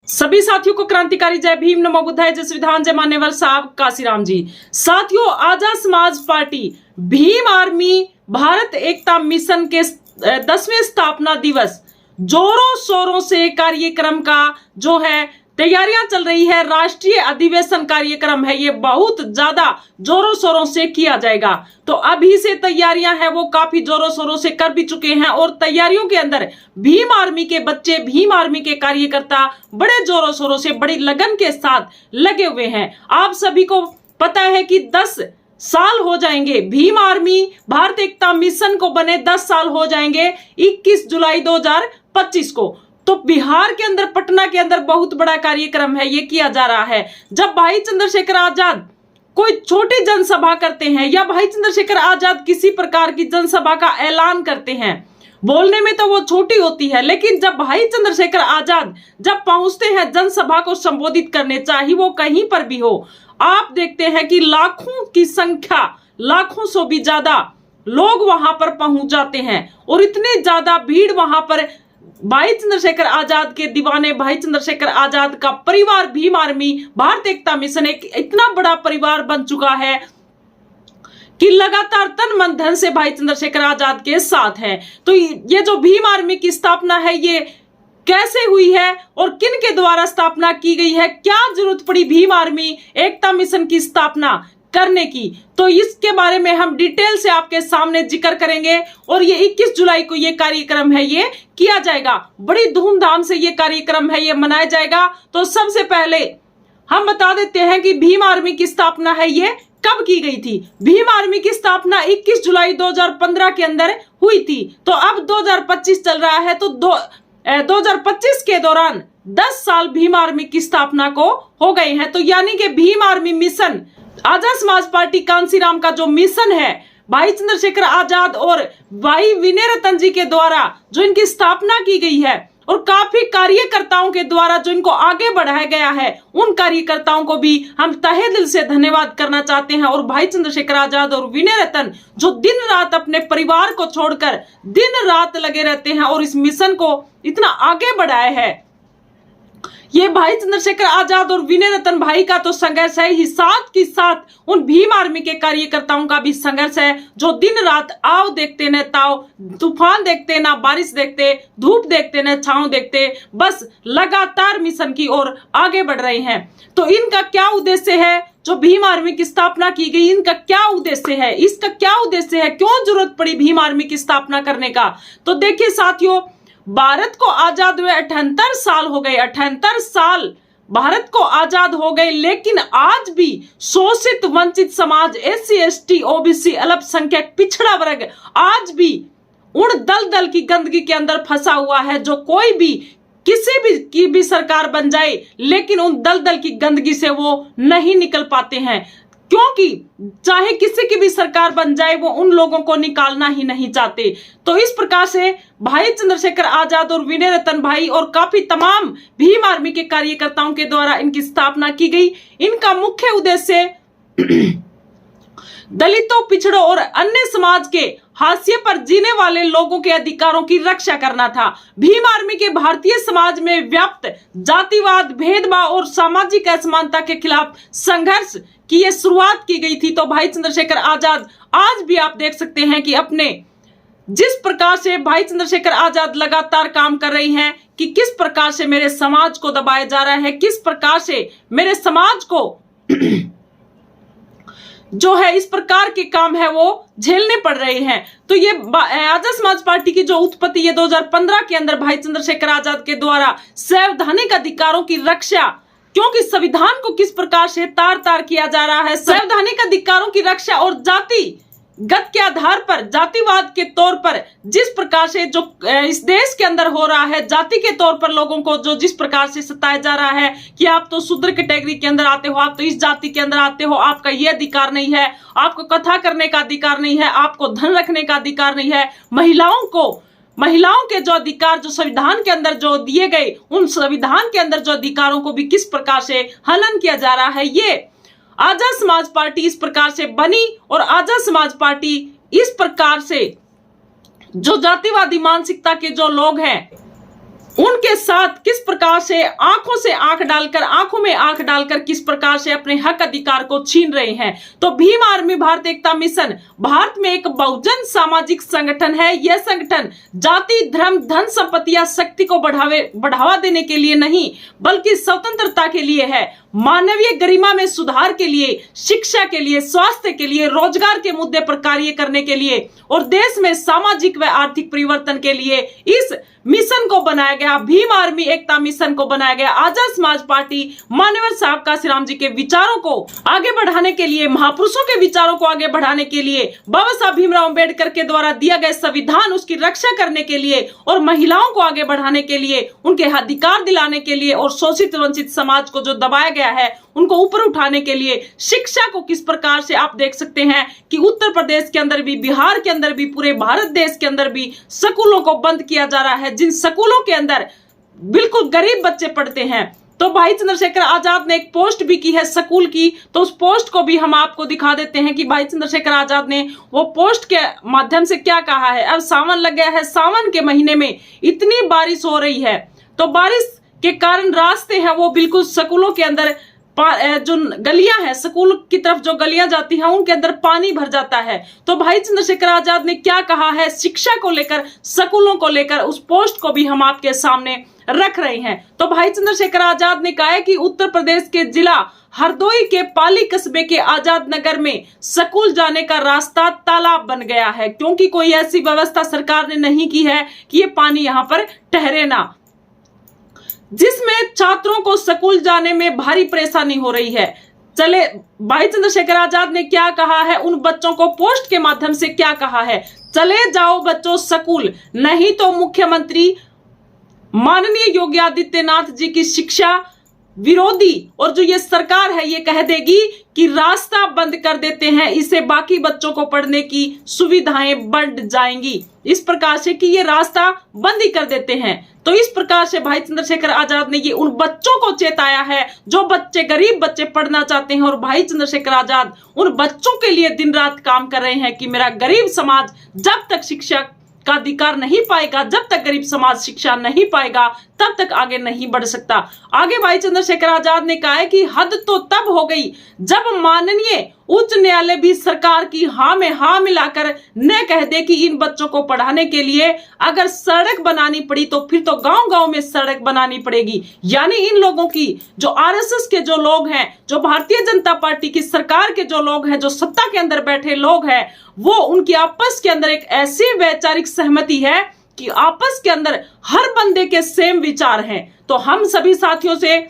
सभी साथियों को क्रांतिकारी जय भीम, नमो बुद्धाय, जय संविधान, जय मान्यवर साहब काशीराम जी। साथियों, आजाद समाज पार्टी भीम आर्मी भारत एकता मिशन के 10वें स्थापना दिवस जोरों शोरों से कार्यक्रम का जो है तैयारियां चल रही है। राष्ट्रीय अधिवेशन कार्यक्रम है, ये बहुत ज्यादा जोरों शोरों से किया जाएगा। तो अभी से तैयारियां हैं वो काफी जोरों शोरों से कर भी चुके हैं और तैयारियों के अंदर भीम आर्मी के बच्चे, भीम आर्मी के कार्यकर्ता बड़े जोरों शोरों से, बड़ी लगन के साथ लगे हुए हैं। आप सभी को पता है कि 10 साल हो जाएंगे भीम आर्मी भारत एकता मिशन को बने, 10 साल हो जाएंगे 21 जुलाई 2025 को। तो बिहार के अंदर, पटना के अंदर बहुत बड़ा कार्यक्रम है, ये किया जा रहा है। जब भाई चंद्रशेखर आजाद कोई छोटी जनसभा करते हैं या भाई चंद्रशेखर आजाद किसी प्रकार की जनसभा का ऐलान करते हैं, बोलने में तो वो छोटी होती है, लेकिन जब भाई चंद्रशेखर आजाद जब पहुंचते हैं जनसभा को संबोधित करने, चाहे वो कहीं पर भी हो, आप देखते हैं कि लाखों की संख्या, लाखों से भी ज्यादा लोग वहां पर पहुंच जाते हैं और इतने ज्यादा भीड़ वहां पर भाई चंद्रशेखर आजाद के दीवाने, भाई चंद्रशेखर आजाद का परिवार भीम आर्मी भारत एकता मिशन एक इतना बड़ा परिवार बन चुका है कि लगातार तन मन धन से भाई चंद्रशेखर आजाद के साथ है। तो ये जो भीम आर्मी की स्थापना है, ये कैसे हुई है और किन के द्वारा स्थापना की गई है, क्या जरूरत पड़ी भीम आर्मी एकता मिशन की स्थापना करने की, तो इसके बारे में हम डिटेल से आपके सामने जिक्र करेंगे। और ये 21 जुलाई को ये कार्यक्रम है, ये किया जाएगा, बड़ी धूमधाम से ये कार्यक्रम है, ये मनाया जाएगा। तो सबसे पहले हम बता देते हैं कि भीम आर्मी की स्थापना है ये कब की गई थी। भीम आर्मी की स्थापना 21 जुलाई 2015 के अंदर हुई थी। तो अब 2025 चल रहा है, तो 2025 के दौरान 10 साल भीम आर्मी की स्थापना को हो गए हैं। तो यानी कि Bhim army mission, Azad Samaj party Kanshiram का जो मिशन है, भाई चंद्रशेखर आजाद और भाई विनय रतन जी के द्वारा जो इनकी स्थापना की गई है और काफी कार्यकर्ताओं के द्वारा जो इनको आगे बढ़ाया गया है, उन कार्यकर्ताओं को भी हम तहे दिल से धन्यवाद करना चाहते हैं। और भाई चंद्रशेखर आजाद और विनय रतन जो दिन रात अपने परिवार को छोड़कर दिन रात लगे रहते हैं और इस मिशन को इतना आगे बढ़ाया है, ये भाई चंद्रशेखर आजाद और विनय रतन भाई का तो संघर्ष है ही, साथ के साथ उन भीम आर्मी के कार्यकर्ताओं का भी संघर्ष है, जो दिन रात आओ देखते न ताओ, तूफान देखते ना बारिश देखते, धूप देखते न छांव देखते, बस लगातार मिशन की ओर आगे बढ़ रहे हैं। तो इनका क्या उद्देश्य है, जो भीम आर्मी की स्थापना की गई, इनका क्या उद्देश्य है, इसका क्या उद्देश्य है, क्यों जरूरत पड़ी भीम आर्मी की स्थापना करने का। तो देखिए साथियों, भारत को आजाद हुए 78 साल हो गए, 78 साल भारत को आजाद हो गए, लेकिन आज भी शोषित वंचित समाज, SC ST OBC अल्पसंख्यक पिछड़ा वर्ग आज भी उन दल की गंदगी के अंदर फंसा हुआ है। जो कोई भी किसी भी की भी सरकार बन जाए, लेकिन उन दल की गंदगी से वो नहीं निकल पाते हैं, क्योंकि चाहे किसी की भी सरकार बन जाए, वो उन लोगों को निकालना ही नहीं चाहते। तो इस प्रकार से भाई चंद्रशेखर आजाद और विनय रतन भाई और काफी तमाम भीम आर्मी के कार्यकर्ताओं के द्वारा इनकी स्थापना की गई। इनका मुख्य उद्देश्य दलितों, पिछड़ों और अन्य समाज के हाशिए पर जीने वाले लोगों के अधिकारों की रक्षा करना था। भीम आर्मी के भारतीय समाज में व्याप्त जातिवाद, भेदभाव और सामाजिक असमानता के खिलाफ संघर्ष की ये शुरुआत की गई थी। तो भाई चंद्रशेखर आजाद आज भी आप देख सकते हैं कि अपने जिस प्रकार से भाई चंद्रशेखर आजाद लगातार काम कर रही हैं कि किस प्रकार से मेरे समाज को दबाया जा रहा है, किस प्रकार से मेरे समाज को जो है इस प्रकार के काम है वो झेलने पड़ रहे हैं। तो ये आजाद समाज पार्टी की जो उत्पत्ति ये 2015 के अंदर भाई चंद्रशेखर आजाद के द्वारा संवैधानिक अधिकारों की रक्षा, क्योंकि संविधान को किस प्रकार से तार तार किया जा रहा है, संवैधानिक अधिकारों की रक्षा और जाति गत के आधार पर, जातिवाद के तौर पर जिस प्रकार से जो इस देश के अंदर हो रहा है, जाति के तौर पर लोगों को जो जिस प्रकार से सताया जा रहा है कि आप तो शूद्र कैटेगरी के अंदर आते हो, आप तो इस जाति के अंदर आते हो, आपका ये अधिकार नहीं है, आपको कथा करने का अधिकार नहीं है, आपको धन रखने का अधिकार नहीं है, महिलाओं के जो अधिकार जो संविधान के अंदर जो दिए गए, उन संविधान के अंदर जो अधिकारों को भी किस प्रकार से हनन किया जा रहा है, ये आजाद समाज पार्टी इस प्रकार से बनी। और आजाद समाज पार्टी इस प्रकार से जो जातिवादी मानसिकता के जो लोग हैं, उनके साथ किस प्रकार से आंखों में आंख डालकर किस प्रकार से अपने हक अधिकार को छीन रहे हैं। तो भीम आर्मी भारत एकता मिशन भारत में एक बहुजन सामाजिक संगठन है। यह संगठन जाति, धर्म, धन संपत्ति या शक्ति को बढ़ावा देने के लिए नहीं, बल्कि स्वतंत्रता के लिए है, मानवीय गरिमा में सुधार के लिए, शिक्षा के लिए, स्वास्थ्य के लिए, रोजगार के मुद्दे पर कार्य करने के लिए और देश में सामाजिक व आर्थिक परिवर्तन के लिए इस मिशन को बनाया गया। भीम आर्मी एकता मिशन को बनाया गया। आजाद समाज पार्टी मान्यवर साहब काशीराम जी के विचारों को आगे बढ़ाने के लिए, महापुरुषों के विचारों को आगे बढ़ाने के लिए, बाबा साहब भीमराव अंबेडकर के द्वारा दिया गया संविधान उसकी रक्षा करने के लिए और महिलाओं को आगे बढ़ाने के लिए, उनके अधिकार दिलाने के लिए और शोषित वंचित समाज को जो दबाया गया है उनको ऊपर उठाने के लिए, शिक्षा को किस प्रकार से आप देख सकते हैं कि उत्तर प्रदेश के अंदर भी, बिहार के अंदर भी, पूरे भारत देश के अंदर भी स्कूलों को बंद किया जा रहा है, जिन स्कूलों के अंदर बिल्कुल गरीब बच्चे पढ़ते हैं। तो भाई चंद्रशेखर आजाद ने एक पोस्ट भी की है स्कूल की, तो उस पोस्ट को भी हम आपको दिखा देते हैं कि भाई चंद्रशेखर आजाद ने वो पोस्ट के माध्यम से क्या कहा है। अब सावन लग गया है, सावन के महीने में इतनी बारिश हो रही है, तो बारिश के कारण रास्ते हैं वो बिल्कुल स्कूलों के अंदर, जो गलियां हैं, स्कूल की तरफ जो गलियां जाती हैं उनके अंदर पानी भर जाता है। तो भाई चंद्रशेखर आजाद ने क्या कहा है शिक्षा को लेकर, स्कूलों को लेकर, उस पोस्ट को भी हम आपके सामने रख रहे हैं। तो भाई चंद्रशेखर आजाद ने कहा है कि उत्तर प्रदेश के जिला हरदोई के पाली कस्बे के आजाद नगर में स्कूल जाने का रास्ता तालाब बन गया है, क्योंकि कोई ऐसी व्यवस्था सरकार ने नहीं की है कि ये पानी यहाँ पर ठहरे ना, जिसमें छात्रों को स्कूल जाने में भारी परेशानी हो रही है। चले भाई चंद्रशेखर आजाद ने क्या कहा है, उन बच्चों को पोस्ट के माध्यम से क्या कहा है, चले जाओ बच्चों स्कूल, नहीं तो मुख्यमंत्री माननीय योगी आदित्यनाथ जी की शिक्षा विरोधी और जो ये सरकार है ये कह देगी कि रास्ता बंद कर देते हैं, इससे बाकी बच्चों को पढ़ने की सुविधाएं बढ़ जाएंगी, इस प्रकार से कि ये रास्ता बंद ही कर देते हैं। तो इस प्रकार से भाई चंद्रशेखर आजाद ने ये उन बच्चों को चेताया है जो बच्चे, गरीब बच्चे पढ़ना चाहते हैं, और भाई चंद्रशेखर आजाद उन बच्चों के लिए दिन रात काम कर रहे हैं कि मेरा गरीब समाज जब तक शिक्षा का अधिकार नहीं पाएगा, जब तक गरीब समाज शिक्षा नहीं पाएगा, तब तक आगे नहीं बढ़ सकता। आगे भाई चंद्रशेखर आजाद ने कहा है कि हद तो तब हो गई जब माननीय उच्च न्यायालय भी सरकार की हाँ में हाँ मिलाकर न कह दे कि इन बच्चों को पढ़ाने के लिए अगर सड़क बनानी पड़ी तो फिर तो गांव-गांव में सड़क बनानी पड़ेगी। यानी इन लोगों की, जो आरएसएस के जो लोग हैं, जो भारतीय जनता पार्टी की सरकार के जो लोग हैं, जो सत्ता के अंदर बैठे लोग हैं, वो उनकी आपस के अंदर एक ऐसी वैचारिक सहमति है कि आपस के अंदर हर बंदे के सेम विचार हैं। तो हम सभी साथियों से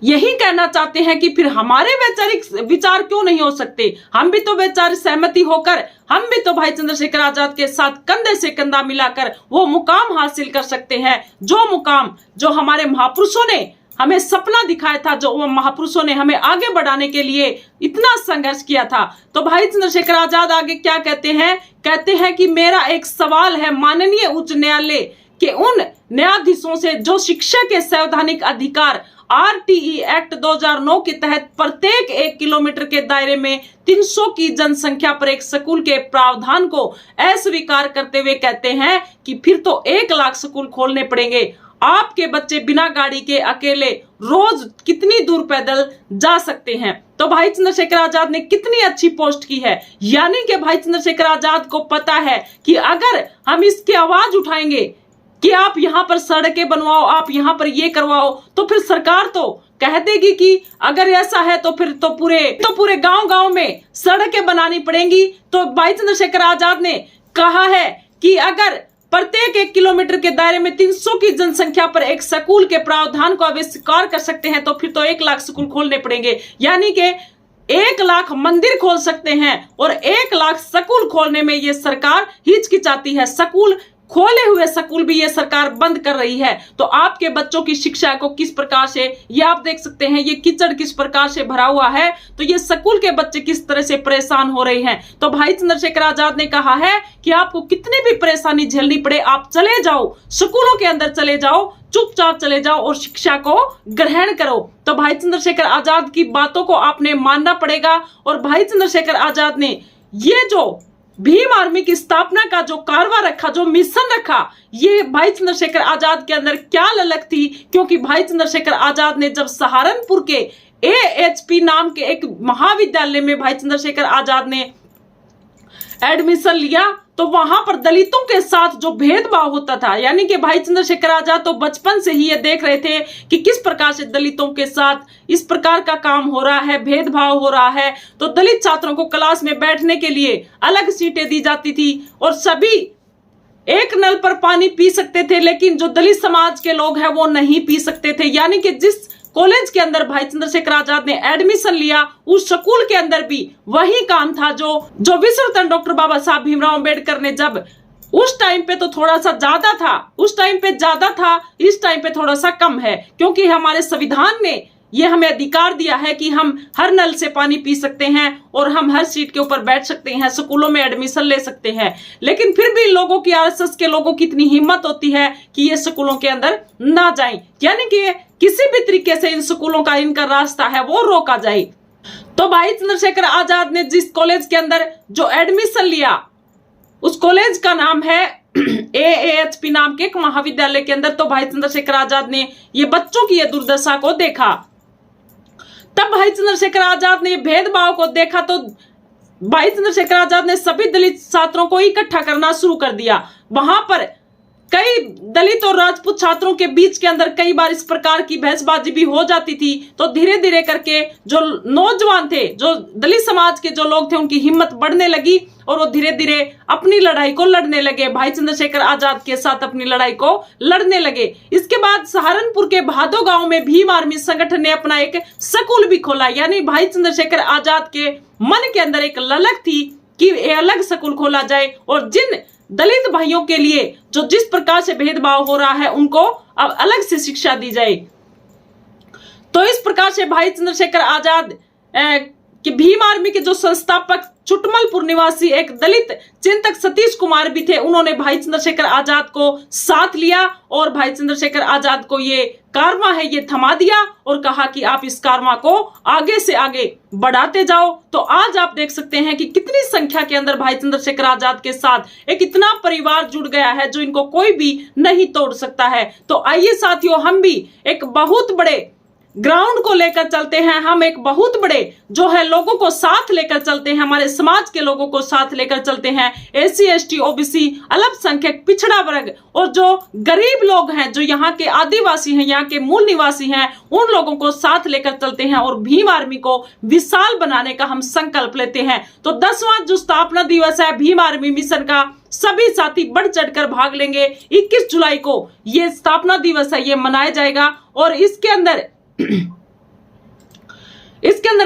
यही कहना चाहते हैं कि फिर हमारे वैचारिक विचार क्यों नहीं हो सकते, हम भी तो वैचारिक सहमति होकर, हम भी तो भाई चंद्रशेखर आजाद के साथ कंधे से कंधा मिलाकर वो मुकाम हासिल कर सकते हैं, जो मुकाम जो हमारे महापुरुषों ने हमें सपना दिखाया था, जो महापुरुषों ने हमें आगे बढ़ाने के लिए इतना संघर्ष किया था। तो भाई चंद्रशेखर आजाद आगे क्या कहते हैं, कहते हैं कि मेरा एक सवाल है माननीय उच्च न्यायालय के उन न्यायाधीशों से जो शिक्षा के संवैधानिक अधिकार आरटीई एक्ट 2009 के तहत प्रत्येक 1 किलोमीटर के दायरे में 300 की जनसंख्या पर एक स्कूल के प्रावधान को अस्वीकार करते हुए कहते हैं कि फिर तो 1 लाख स्कूल खोलने पड़ेंगे। आपके बच्चे बिना गाड़ी के अकेले रोज कितनी दूर पैदल जा सकते हैं। तो भाई चंद्रशेखर आजाद ने कितनी अच्छी पोस्ट की है, यानी कि भाई चंद्रशेखर आजाद को पता है कि अगर हम इसकी आवाज उठाएंगे कि आप यहाँ पर सड़कें बनवाओ, आप यहाँ पर ये करवाओ, तो फिर सरकार तो कह देगी कि अगर ऐसा है तो फिर तो पूरे गांव-गांव में सड़कें बनानी पड़ेंगी। तो भाई चंद्रशेखर आजाद ने कहा है कि अगर प्रत्येक 1 किलोमीटर के दायरे में 300 की जनसंख्या पर एक स्कूल के प्रावधान को अस्वीकार कर सकते हैं तो फिर तो 1 लाख स्कूल खोलने पड़ेंगे, यानी कि 1 लाख मंदिर खोल सकते हैं और 1 लाख स्कूल खोलने में ये सरकार हिचकिचाती है। स्कूल खोले हुए स्कूल भी ये सरकार बंद कर रही है। तो आपके बच्चों की शिक्षा को किस प्रकार से, ये आप देख सकते हैं, ये कीचड़ किस प्रकार से भरा हुआ है, तो ये स्कूल के बच्चे किस तरह से परेशान हो रहे हैं। तो भाई चंद्रशेखर आजाद ने कहा है कि आपको कितनी भी परेशानी झेलनी पड़े, आप चले जाओ, स्कूलों के अंदर चले जाओ, चुपचाप चले जाओ और शिक्षा को ग्रहण करो। तो भाई चंद्रशेखर आजाद की बातों को आपने मानना पड़ेगा। और भाई चंद्रशेखर आजाद ने ये जो भीम आर्मी की स्थापना का जो कारवा रखा, जो मिशन रखा, ये भाई चंद्रशेखर आजाद के अंदर क्या ललक थी। क्योंकि भाई चंद्रशेखर आजाद ने जब सहारनपुर के AHP नाम के एक महाविद्यालय में भाई चंद्रशेखर आजाद ने एडमिशन लिया, तो वहां पर दलितों के साथ जो भेदभाव होता था, यानी कि भाई चंद्रशेखर आजाद तो बचपन से ही ये देख रहे थे कि किस प्रकार से दलितों के साथ इस प्रकार का काम हो रहा है, भेदभाव हो रहा है। तो दलित छात्रों को क्लास में बैठने के लिए अलग सीटें दी जाती थी और सभी एक नल पर पानी पी सकते थे, लेकिन जो दलित समाज के लोग हैं वो नहीं पी सकते थे। यानी कि जिस कॉलेज के अंदर भाई चंद्रशेखर आजाद ने एडमिशन लिया, उस स्कूल के अंदर भी वही काम था जो विश्व रत्न डॉक्टर बाबा साहब भीमराव अंबेडकर ने जब उस टाइम पे तो थोड़ा सा ज्यादा था, उस टाइम पे ज्यादा था, इस टाइम पे थोड़ा सा कम है। क्योंकि हमारे संविधान ने ये हमें अधिकार दिया है कि हम हर नल से पानी पी सकते हैं और हम हर सीट के ऊपर बैठ सकते हैं, स्कूलों में एडमिशन ले सकते हैं। लेकिन फिर भी लोगों की, RSS के लोगों की इतनी हिम्मत होती है कि ये स्कूलों के अंदर ना जाएं, यानी कि किसी भी तरीके से इन स्कूलों का इनका रास्ता है वो रोका जाए। तो भाई चंद्रशेखर आजाद ने जिस कॉलेज के अंदर जो एडमिशन लिया, उस कॉलेज का नाम है AHP नाम के एक महाविद्यालय के अंदर। तो भाई चंद्रशेखर आजाद ने ये बच्चों की ये दुर्दशा को देखा। तब भाई चंद्रशेखर आजाद ने भेदभाव को देखा, तो भाई चंद्रशेखर आजाद ने सभी दलित छात्रों को इकट्ठा करना शुरू कर दिया। वहां पर कई दलित और राजपूत छात्रों के बीच के अंदर कई बार इस प्रकार की बहसबाजी भी हो जाती थी। तो धीरे धीरे करके जो नौजवान थे, जो दलित समाज के जो लोग थे, उनकी हिम्मत बढ़ने लगी और वो धीरे धीरे अपनी लड़ाई को लड़ने लगे, भाई चंद्रशेखर आजाद के साथ अपनी लड़ाई को लड़ने लगे। इसके बाद सहारनपुर के भादो गांव में भीम आर्मी संगठन ने अपना एक स्कूल भी खोला। यानी भाई चंद्रशेखर आजाद के मन के अंदर एक ललक थी कि अलग स्कूल खोला जाए और जिन दलित भाइयों के लिए जो जिस प्रकार से भेदभाव हो रहा है उनको अब अलग से शिक्षा दी जाए। तो इस प्रकार से भाई चंद्रशेखर आजाद कि भीम आर्मी के जो संस्थापक चुटमलपुर निवासी एक दलित चिंतक सतीश कुमार भी थे, उन्होंने भाई चंद्रशेखर आजाद को साथ लिया और भाई चंद्रशेखर आजाद को ये कारवां है ये थमा दिया और कहा कि आप इस कारवां को आगे से आगे बढ़ाते जाओ। तो आज आप देख सकते हैं कि कितनी संख्या के अंदर भाई चंद्रशेखर आजाद के साथ एक इतना परिवार जुड़ गया है जो इनको कोई भी नहीं तोड़ सकता है। तो आइए साथियों, हम भी एक बहुत बड़े ग्राउंड को लेकर चलते हैं, हम एक बहुत बड़े जो है लोगों को साथ लेकर चलते हैं, हमारे समाज के लोगों को साथ लेकर चलते हैं। SC ST OBC अल्पसंख्यक पिछड़ा वर्ग और जो गरीब लोग हैं, जो यहाँ के आदिवासी हैं, यहाँ के मूल निवासी हैं, उन लोगों को साथ लेकर चलते हैं और भीम आर्मी को विशाल बनाने का हम संकल्प लेते हैं। तो 10वां जो स्थापना दिवस है भीम आर्मी मिशन का, सभी साथी बढ़ चढ़कर भाग लेंगे। 21 जुलाई को ये स्थापना दिवस है, ये मनाया जाएगा और इसके अंदर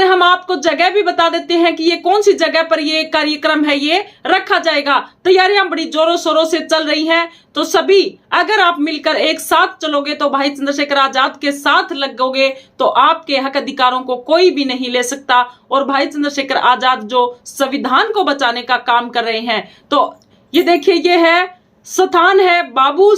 हम आपको जगह भी बता देते हैं कि ये कौन सी जगह पर ये कार्यक्रम है ये रखा जाएगा। तैयारियां बड़ी जोरों शोरों से चल रही हैं, तो सभी अगर आप मिलकर एक साथ चलोगे तो भाई चंद्रशेखर आजाद के साथ लगोगे तो आपके हक अधिकारों को कोई भी नहीं ले सकता। और भाई चंद्रशेखर आजाद जो संविधान को बचाने का काम कर रहे हैं, तो ये देखिए, ये है स्थान है बाबू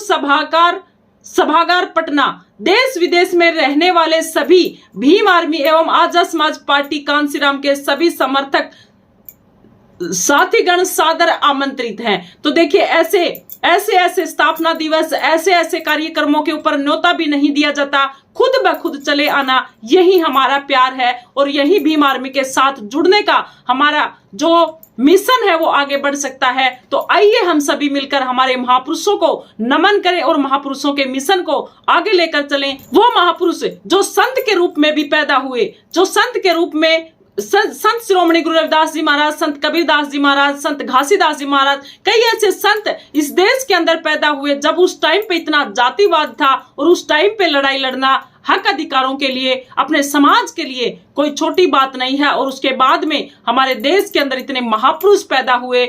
सभागार पटना। देश विदेश में रहने वाले सभी भीम आर्मी एवं आजाद समाज पार्टी कांसीराम के सभी समर्थक साथीगण सादर आमंत्रित हैं। तो देखिए, ऐसे स्थापना दिवस, ऐसे कार्यक्रमों के ऊपर न्योता भी नहीं दिया जाता, खुद ब खुद चले आना, यही हमारा प्यार है और यही भीम आर्मी के साथ जुड़ने का हमारा जो मिशन है वो आगे बढ़ सकता है। तो आइए हम सभी मिलकर हमारे महापुरुषों को नमन करें और महापुरुषों के मिशन को आगे लेकर चलें। वो महापुरुष जो संत के रूप में भी पैदा हुए, जो संत के रूप में संत श्रोमणी गुरु रविदास जी महाराज, संत कबीरदास जी महाराज, संत घासीदास जी महाराज, कई ऐसे संत इस देश के अंदर पैदा हुए जब उस टाइम पे इतना जातिवाद था और उस टाइम पे लड़ाई लड़ना हक अधिकारों के लिए, अपने समाज के लिए कोई छोटी बात नहीं है। और उसके बाद में हमारे देश के अंदर इतने महापुरुष पैदा हुए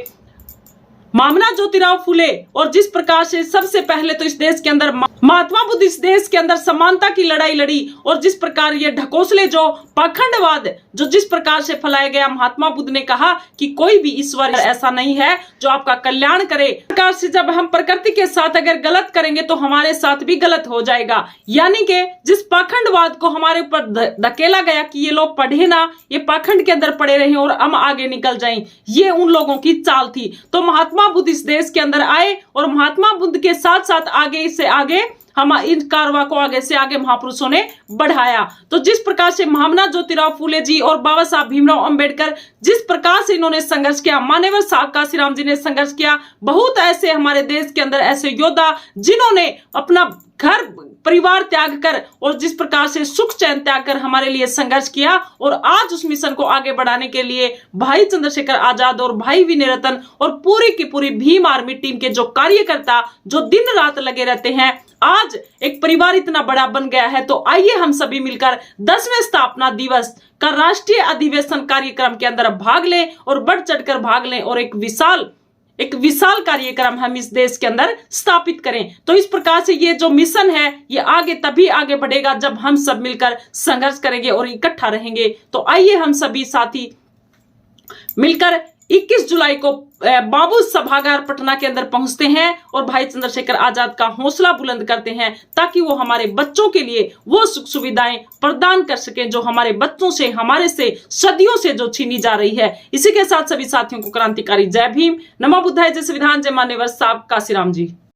मामना ज्योतिराव फुले, और जिस प्रकार से सबसे पहले तो इस देश के अंदर महात्मा बुद्ध इस देश के अंदर समानता की लड़ाई लड़ी, और जिस प्रकार ये ढकोसले जो पाखंडवाद जो जिस प्रकार से फैलाया गया, महात्मा बुद्ध ने कहा कि कोई भी ईश्वर ऐसा नहीं है जो आपका कल्याण करे। इस प्रकार से जब हम प्रकृति के साथ अगर गलत करेंगे तो हमारे साथ भी गलत हो जाएगा। यानी कि जिस पाखंडवाद को हमारे ऊपर धकेला गया कि ये लोग पढ़े ना, ये पाखंड के अंदर पड़े रहे और हम आगे निकल जाएं, ये उन लोगों की चाल थी। तो महात्मा बुद्ध इस देश के अंदर आए और महात्मा बुद्ध के साथ साथ आगे से आगे हम इन कारवा को आगे से आगे महापुरुषों ने बढ़ाया। तो जिस प्रकार से मामना ज्योतिराव फूले जी और बाबा साहब भीमराव अंबेडकर जिस प्रकार से इन्होंने संघर्ष किया, मान्यवर साहब काशीराम जी ने संघर्ष किया, बहुत ऐसे हमारे देश के अंदर ऐसे योद्धा जिन्होंने अपना घर परिवार त्याग कर और जिस प्रकार से सुख चैन त्याग कर हमारे लिए संघर्ष किया, और आज उस मिशन को आगे बढ़ाने के लिए भाई चंद्रशेखर आजाद और भाई विनय रतन और पूरी की पूरी भीम आर्मी टीम के जो कार्यकर्ता जो दिन रात लगे रहते हैं, आज एक परिवार इतना बड़ा बन गया है। तो आइए हम सभी मिलकर 10वें स्थापना दिवस का राष्ट्रीय अधिवेशन कार्यक्रम के अंदर भाग लें और बढ़ चढ़कर भाग लें और एक विशाल कार्यक्रम हम इस देश के अंदर स्थापित करें। तो इस प्रकार से ये जो मिशन है ये आगे तभी आगे बढ़ेगा जब हम सब मिलकर संघर्ष करेंगे और इकट्ठा रहेंगे। तो आइए हम सभी साथी मिलकर 21 जुलाई को बाबू सभागार पटना के अंदर पहुंचते हैं और भाई चंद्रशेखर आजाद का हौसला बुलंद करते हैं ताकि वो हमारे बच्चों के लिए वो सुख सुविधाएं प्रदान कर सकें जो हमारे बच्चों से हमारे से सदियों से जो छीनी जा रही है। इसी के साथ सभी साथियों को क्रांतिकारी जय भीम, नमो बुद्धाय, जय संविधान, जय मान्यवर साहब काशीराम जी।